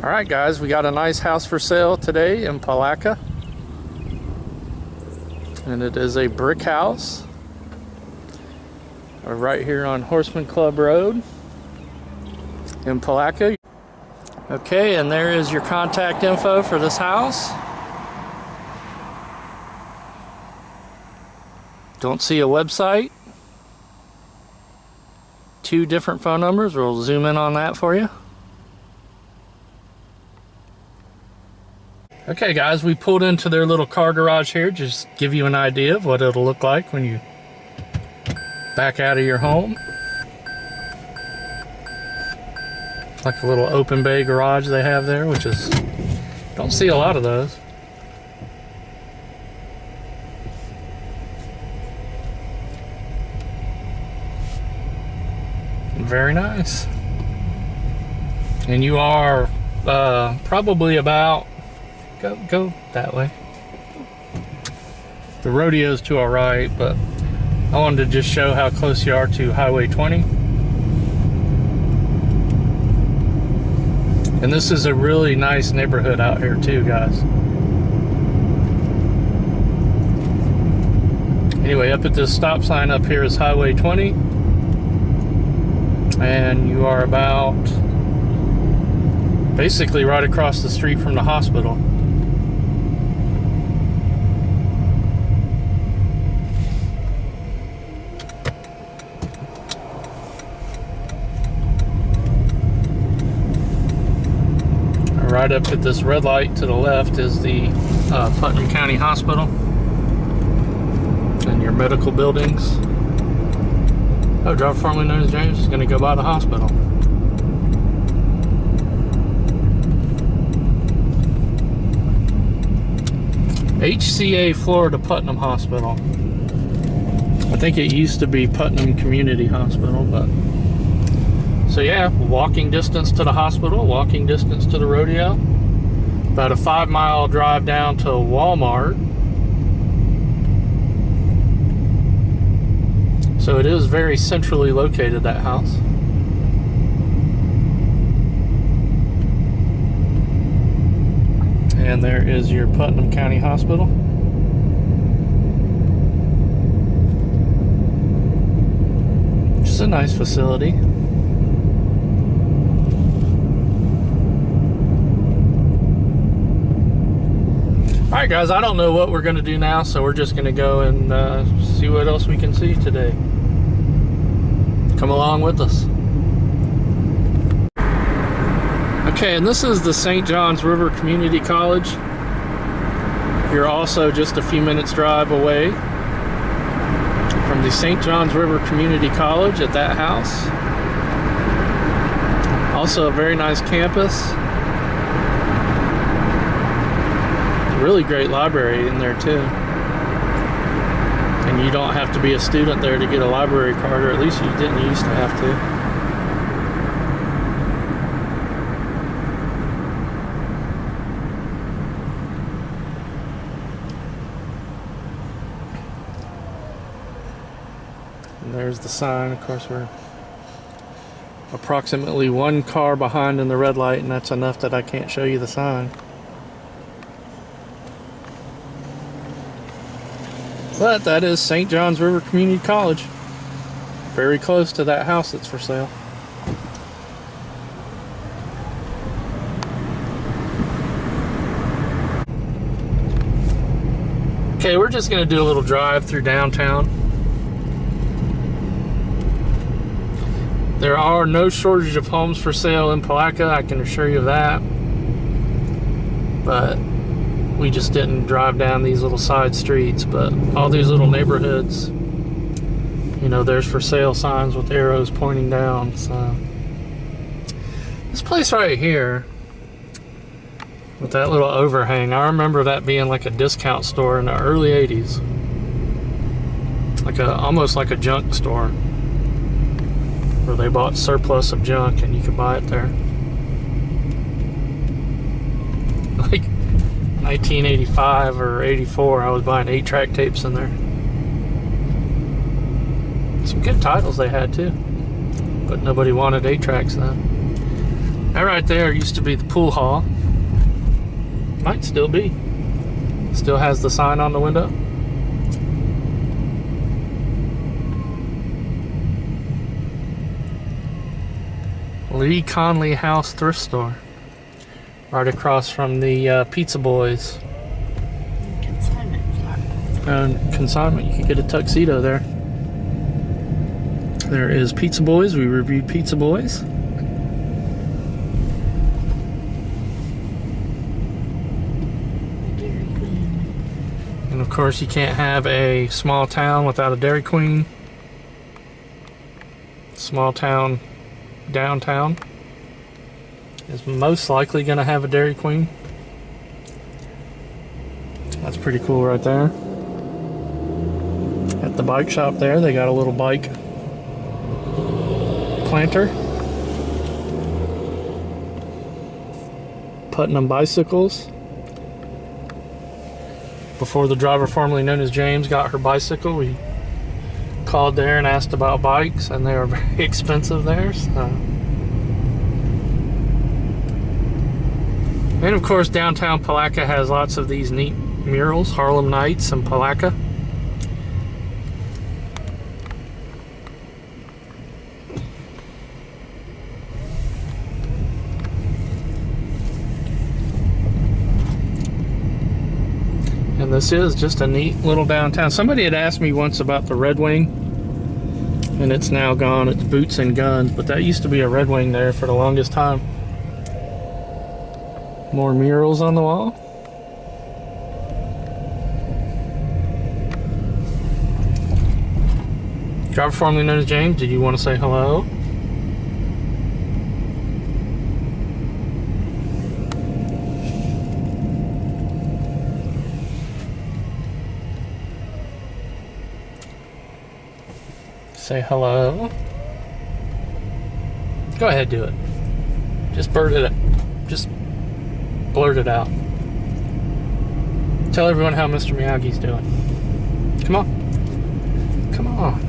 Alright guys, we got a nice house for sale today in Palatka. And it is a brick house. We're right here on Horseman Club Road in Palatka. Okay, and there is your contact info for this house. Don't see a website. 2 different phone numbers. We'll zoom in on that for you. Okay guys, we pulled into their little car garage here, just give you an idea of what it'll look like when you back out of your home. Like a little open bay garage they have there, which is, don't see a lot of those. Very nice. And you are probably about, go that way. The rodeo's to our right, but I wanted to just show how close you are to Highway 20. And this is a really nice neighborhood out here too, guys. Anyway, up at this stop sign up here is Highway 20. And you are about basically right across the street from the hospital. Right up at this red light to the left is the Putnam County Hospital and your medical buildings. Oh, driver formerly known as James is going to go by the hospital. HCA Florida Putnam Hospital. I think it used to be Putnam Community Hospital, but so yeah, walking distance to the hospital, walking distance to the rodeo. About a 5-mile drive down to Walmart. So it is very centrally located, that house. And there is your Putnam County Hospital. Which is a nice facility. Alright guys, I don't know what we're going to do now, so we're just going to go and see what else we can see today. Come along with us. Okay, and this is the St. John's River Community College. You're also just a few minutes drive away from the St. John's River Community College at that house. Also a very nice campus. Really great library in there too, and you don't have to be a student there to get a library card, or at least you didn't used to have to. And there's the sign. Of course, we're approximately 1 car behind in the red light, and that's enough that I can't show you the sign. But that is St. John's River Community College. Very close to that house that's for sale. Okay, we're just going to do a little drive through downtown. There are no shortage of homes for sale in Palatka, I can assure you of that. But we just didn't drive down these little side streets, but all these little neighborhoods, you know, there's for sale signs with arrows pointing down. So this place right here with that little overhang, I remember that being like a discount store in the early 80s, like almost like a junk store where they bought surplus of junk and you could buy it there. Like 1985 or 84, I was buying 8-track tapes in there. Some good titles they had too, but nobody wanted 8-tracks then. That right there used to be the pool hall. Might still be. Still has the sign on the window. Lee Conley House Thrift Store. Right across from the Pizza Boys. Consignment. Consignment, you could get a tuxedo there. There is Pizza Boys. We reviewed Pizza Boys. Dairy Queen. And of course, you can't have a small town without a Dairy Queen. Small town downtown is most likely going to have a Dairy Queen. That's pretty cool right there. At the bike shop there, they got a little bike planter. Putnam Bicycles. Before the driver formerly known as James got her bicycle, we called there and asked about bikes, and they are very expensive there. So. And of course, downtown Palatka has lots of these neat murals, Harlem Nights and Palatka. And this is just a neat little downtown. Somebody had asked me once about the Red Wing, and it's now gone. It's Boots and Guns, but that used to be a Red Wing there for the longest time. More murals on the wall. Driver formerly known as James, did you want to say hello? Say hello. Go ahead, do it. Just blurt it. Just blurt it out. Tell everyone how Mr. Miyagi's doing. Come on. Come on.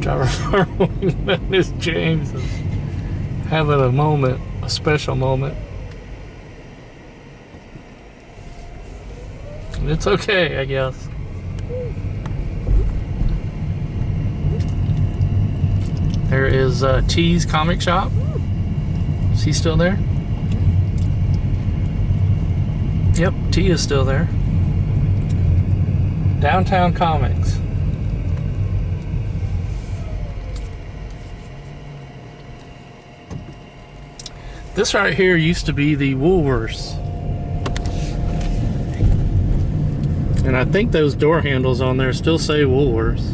Driver formerly known as James is having a moment. A special moment. It's okay, I guess. There is T's comic shop. Is he still there? Yep, T is still there. Downtown Comics. This right here used to be the Woolworths. And I think those door handles on there still say Woolworths.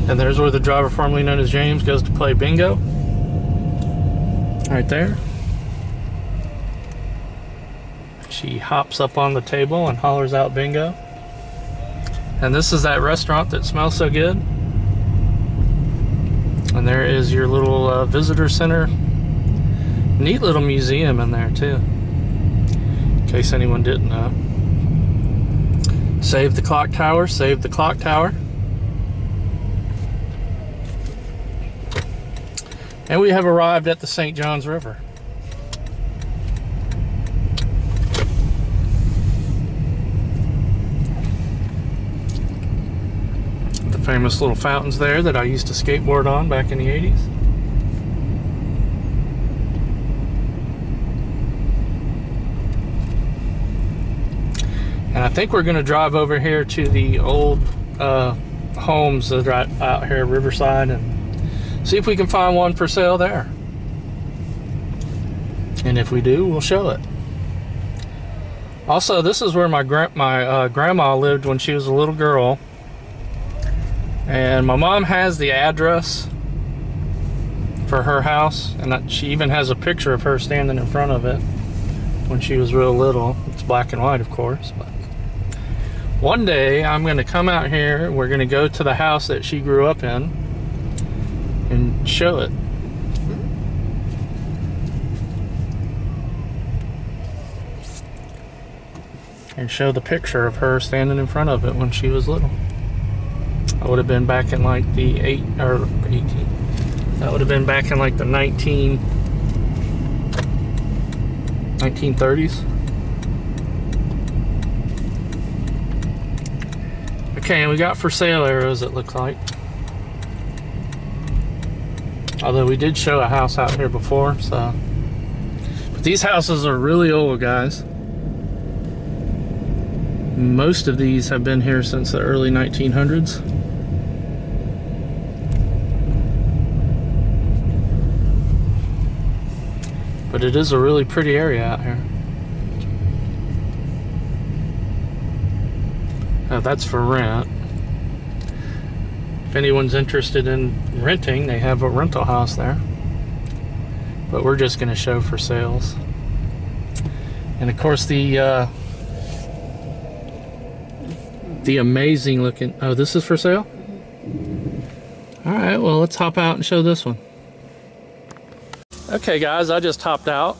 And there's where the driver formerly known as James goes to play bingo. Right there. She hops up on the table and hollers out bingo. And this is that restaurant that smells so good. And there is your little visitor center. Neat little museum in there too, in case anyone didn't know. Save the clock tower, save the clock tower. And we have arrived at the St. Johns River. Famous little fountains there that I used to skateboard on back in the 80s. And I think we're going to drive over here to the old homes that are out here, Riverside, and see if we can find one for sale there. And if we do, we'll show it. Also, this is where my grandma lived when she was a little girl. And my mom has the address for her house, and she even has a picture of her standing in front of it when she was real little. It's black and white, of course, but one day I'm going to come out here. We're going to go to the house that she grew up in and show it. and show the picture of her standing in front of it when she was little. I would have been back in like the 18. That would have been back in like the 1930s. Okay, and we got for sale arrows, it looks like. Although we did show a house out here before, so. But these houses are really old, guys. Most of these have been here since the early 1900s. But it is a really pretty area out here. Now that's for rent. If anyone's interested in renting, they have a rental house there. But we're just going to show for sales. And of course the amazing looking, oh, this is for sale? All right, well, let's hop out and show this one. Okay guys, I just hopped out.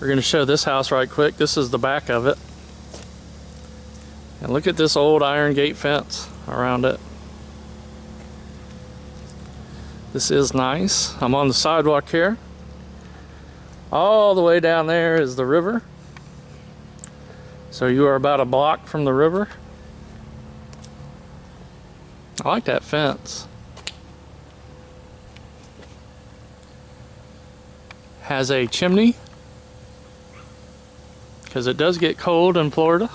We're going to show this house right quick. This is the back of it. And look at this old iron gate fence around it. This is nice. I'm on the sidewalk here. All the way down there is the river. So you are about a block from the river. I like that fence. Has a chimney, because it does get cold in Florida.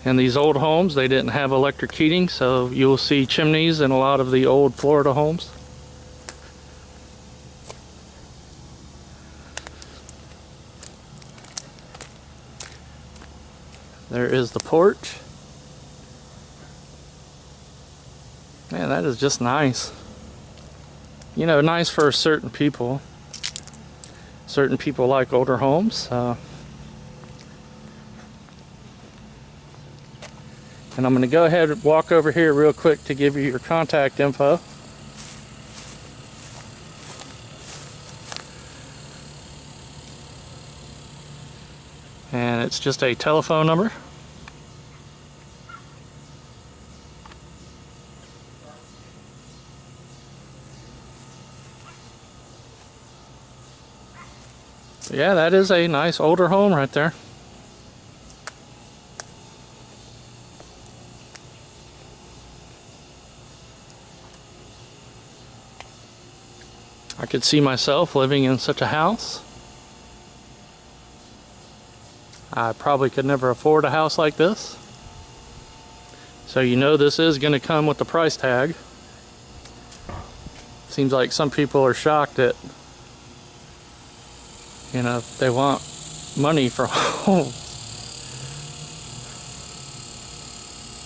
And these old homes, they didn't have electric heating, so you'll see chimneys in a lot of the old Florida homes. There is the porch. Man, that is just nice. You know, nice for certain people. Certain people like older homes. And I'm going to go ahead and walk over here real quick to give you your contact info. And it's just a telephone number. Yeah, that is a nice older home right there. I could see myself living in such a house. I probably could never afford a house like this. So you know this is going to come with the price tag. Seems like some people are shocked that, you know, they want money for homes.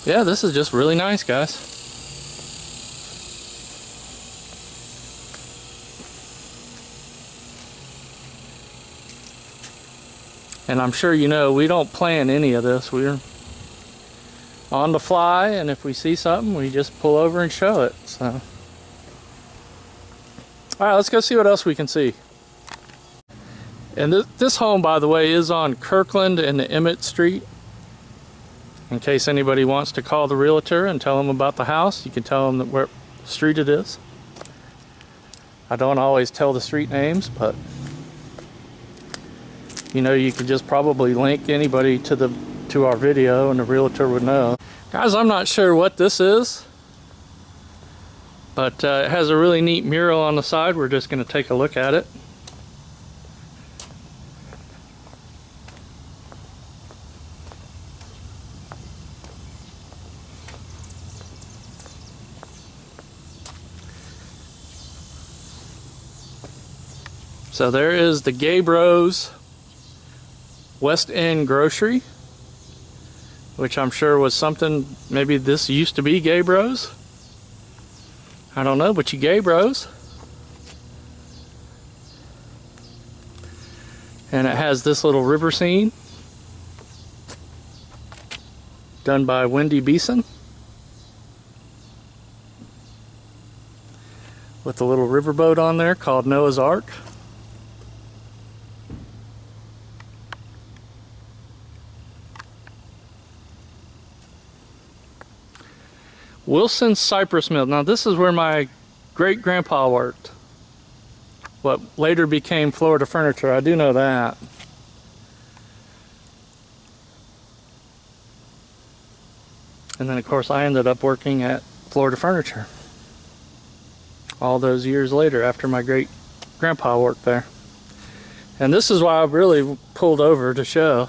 Yeah, this is just really nice, guys. And I'm sure you know we don't plan any of this. We're on the fly, and if we see something, we just pull over and show it. So, all right, let's go see what else we can see. And this home, by the way, is on Kirkland and Emmett Street. In case anybody wants to call the realtor and tell them about the house, you can tell them where street it is. I don't always tell the street names, but you know, you could just probably link anybody to our video and the realtor would know. Guys, I'm not sure what this is, but it has a really neat mural on the side. We're just going to take a look at it. So there is the Gaybros West End Grocery, which I'm sure was something, maybe this used to be Gaybros. I don't know, but you Gaybros. And it has this little river scene done by Wendy Beeson with a little riverboat on there called Noah's Ark. Wilson Cypress Mill. Now this is where my great-grandpa worked. What later became Florida Furniture. I do know that. And then of course I ended up working at Florida Furniture all those years later after my great-grandpa worked there. And this is why I really pulled over to show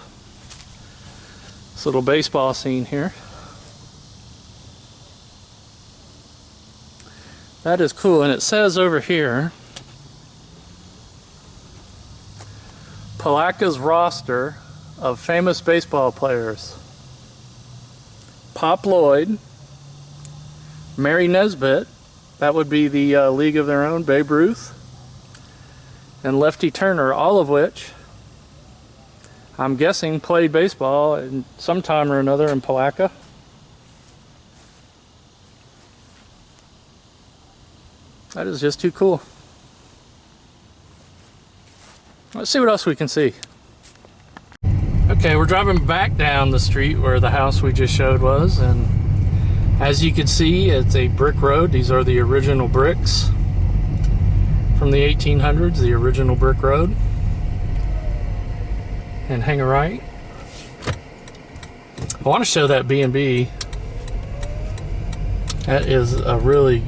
this little baseball scene here. That is cool, and it says over here, Palatka's roster of famous baseball players. Pop Lloyd, Mary Nesbitt, that would be the League of Their Own, Babe Ruth, and Lefty Turner, all of which I'm guessing played baseball in some time or another in Palatka. That is just too cool. Let's see what else we can see. Okay, we're driving back down the street where the house we just showed was, and as you can see, it's a brick road. These are the original bricks from the 1800s, the original brick road. And hang a right. I want to show that B&B. That is a really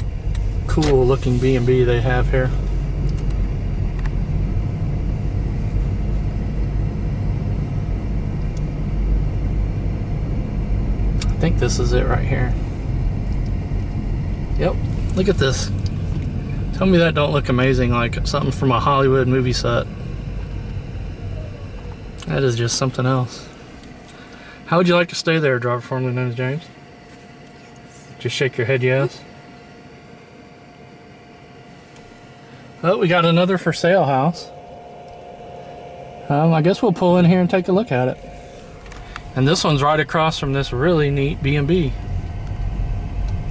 cool looking B&B they have here. I think this is it right here. Yep, look at this. Tell me that don't look amazing, like something from a Hollywood movie set. That is just something else. How would you like to stay there, driver formerly known as James? Just shake your head yes. Oh, we got another for sale house. I guess we'll pull in here and take a look at it. And this one's right across from this really neat B&B.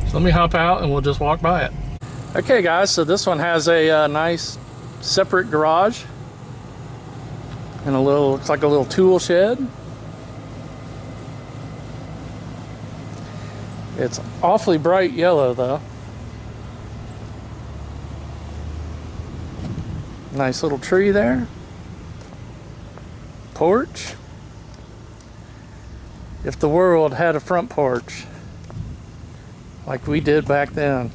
So let me hop out and we'll just walk by it. Okay guys, so this one has a nice separate garage and a little, looks like a little tool shed. It's awfully bright yellow though. Nice little tree there. Porch. If the world had a front porch like we did back then.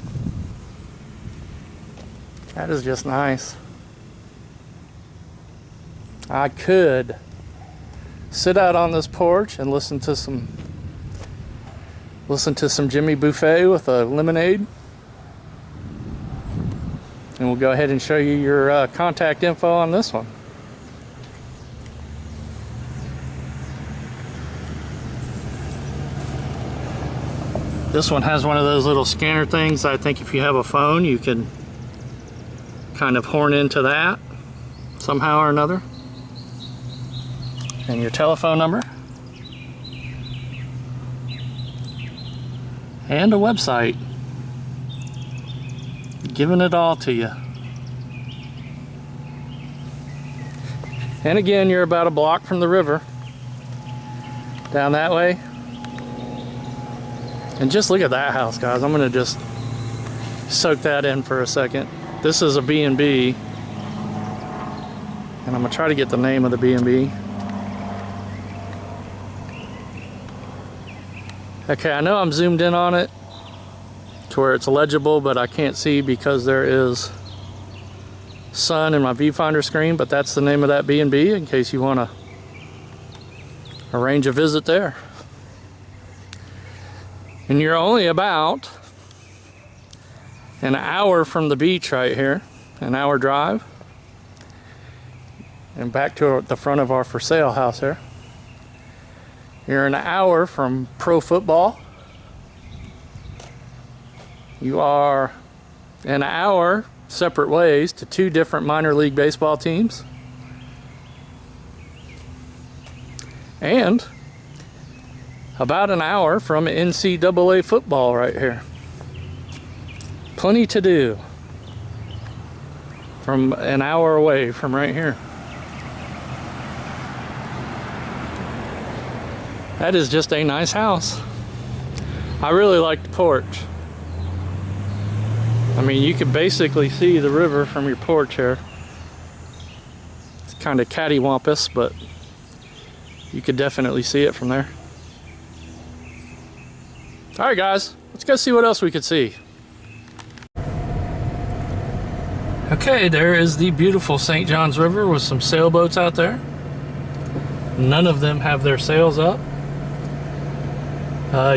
That is just nice. I could sit out on this porch and listen to some Jimmy Buffet with a lemonade. And we'll go ahead and show you your contact info on this one. This one has one of those little scanner things. I think if you have a phone, you can kind of horn into that somehow or another. And your telephone number. And a website. Giving it all to you. And again, you're about a block from the river. Down that way. And just look at that house, guys. I'm gonna just soak that in for a second. This is a B&B. And I'm gonna try to get the name of the B&B. Okay, I know I'm zoomed in on it to where it's legible, but I can't see because there is sun in my viewfinder screen, but that's the name of that B&B in case you want to arrange a visit there. And you're only about an hour from the beach right here, an hour drive. And back to the front of our for sale house here. You're an hour from pro football. You are an hour separate ways to 2 different minor league baseball teams. And about an hour from NCAA football right here. Plenty to do from an hour away from right here. That is just a nice house. I really like the porch. I mean, you could basically see the river from your porch here. It's kind of cattywampus, but you could definitely see it from there. All right, guys, let's go see what else we could see. Okay, there is the beautiful St. Johns River with some sailboats out there. None of them have their sails up.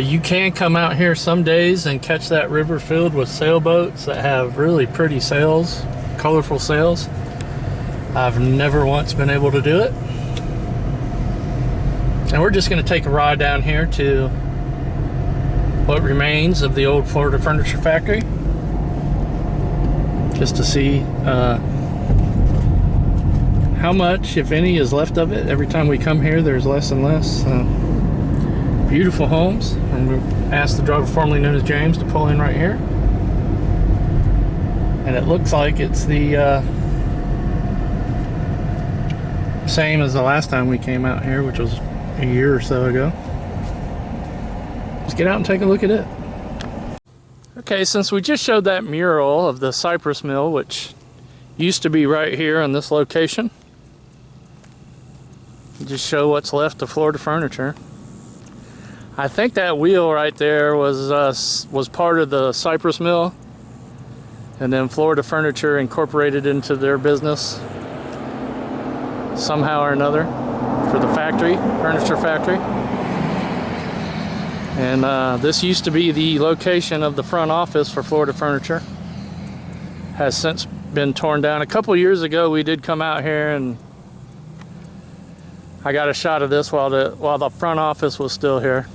You can come out here some days and catch that river filled with sailboats that have really pretty sails, colorful sails. I've never once been able to do it. And we're just going to take a ride down here to what remains of the old Florida Furniture Factory, just to see how much, if any, is left of it. Every time we come here, there's less and less. Beautiful homes. And we asked the driver formerly known as James to pull in right here. And it looks like it's the same as the last time we came out here, which was a year or so ago. Let's get out and take a look at it. Okay, since we just showed that mural of the cypress mill, which used to be right here in this location, just show what's left of Florida Furniture. I think that wheel right there was part of the cypress mill, and then Florida Furniture incorporated into their business somehow or another for the factory, furniture factory. And this used to be the location of the front office for Florida Furniture. Has since been torn down. A couple years ago we did come out here and I got a shot of this while the front office was still here.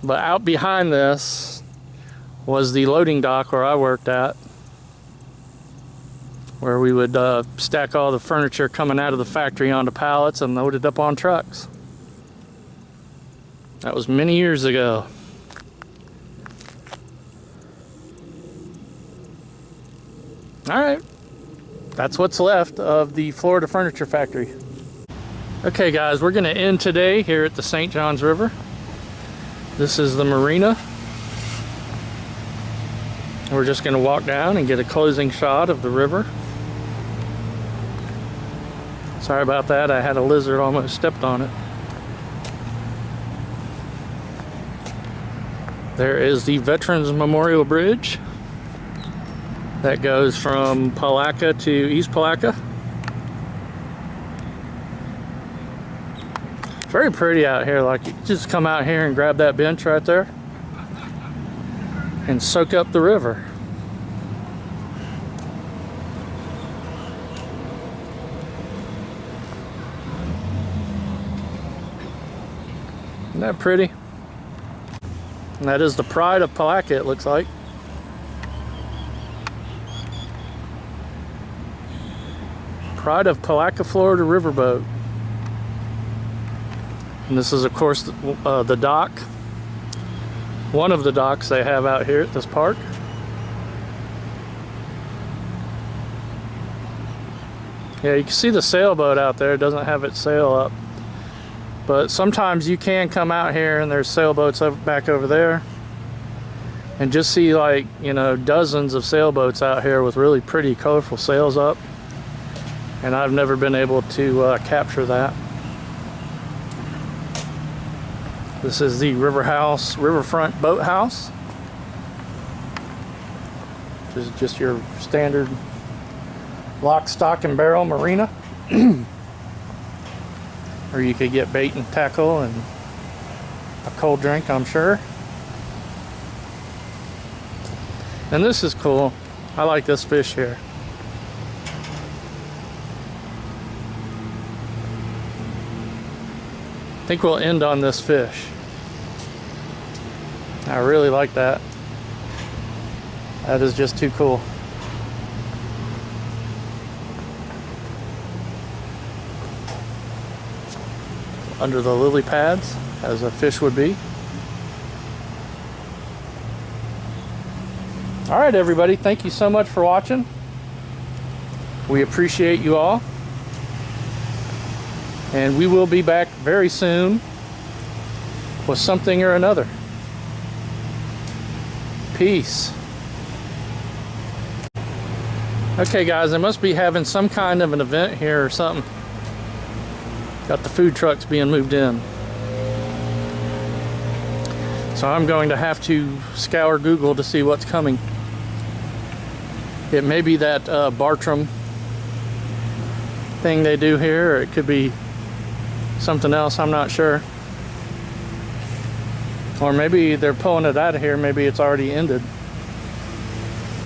But out behind this was the loading dock where I worked at, where we would stack all the furniture coming out of the factory onto pallets and load it up on trucks. That was many years ago. All right, that's what's left of the Florida Furniture Factory. Okay guys, we're gonna end today here at the St. Johns River. This is the Marina. We're just gonna walk down and get a closing shot of the river. Sorry about that, I had a lizard almost stepped on it. There is the Veterans Memorial Bridge that goes from Palatka to East Palatka. Very pretty out here. Like, you just come out here and grab that bench right there and soak up the river. Isn't that pretty? And that is the pride of Palatka, it looks like. Pride of Palatka, Florida riverboat. And this is, of course, the dock. One of the docks they have out here at this park. Yeah, you can see the sailboat out there. It doesn't have its sail up. But sometimes you can come out here and there's sailboats back over there and just see, like, you know, dozens of sailboats out here with really pretty colorful sails up. And I've never been able to capture that. This is the riverfront boathouse. This is just your standard lock, stock, and barrel marina. Or you could get bait and tackle and a cold drink, I'm sure. And this is cool. I like this fish here. I think we'll end on this fish. I really like that. That is just too cool. Under the lily pads, as a fish would be. All right, everybody, thank you so much for watching. We appreciate you all. And we will be back very soon with something or another. Peace. Okay guys, they must be having some kind of an event here or something. Got the food trucks being moved in. So I'm going to have to scour Google to see what's coming. It may be that Bartram thing they do here, or it could be something else, I'm not sure. Or maybe they're pulling it out of here, maybe it's already ended.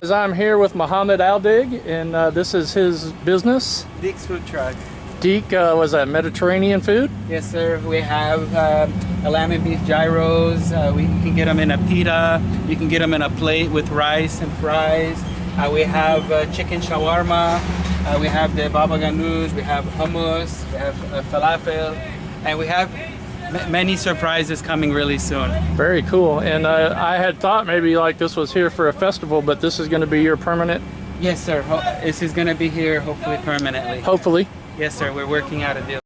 As I'm here with Muhammad Aldig, and this is his business. Dick's food truck. Deke, was that Mediterranean food? Yes, sir. We have a lamb and beef gyros. We can get them in a pita. You can get them in a plate with rice and fries. We have chicken shawarma. We have the baba ganoush. We have hummus. We have falafel. And we have many surprises coming really soon. Very cool. And I had thought maybe like this was here for a festival, but this is going to be your permanent? Yes, sir. This is going to be here hopefully permanently. Hopefully. Yes, sir. We're working out a deal.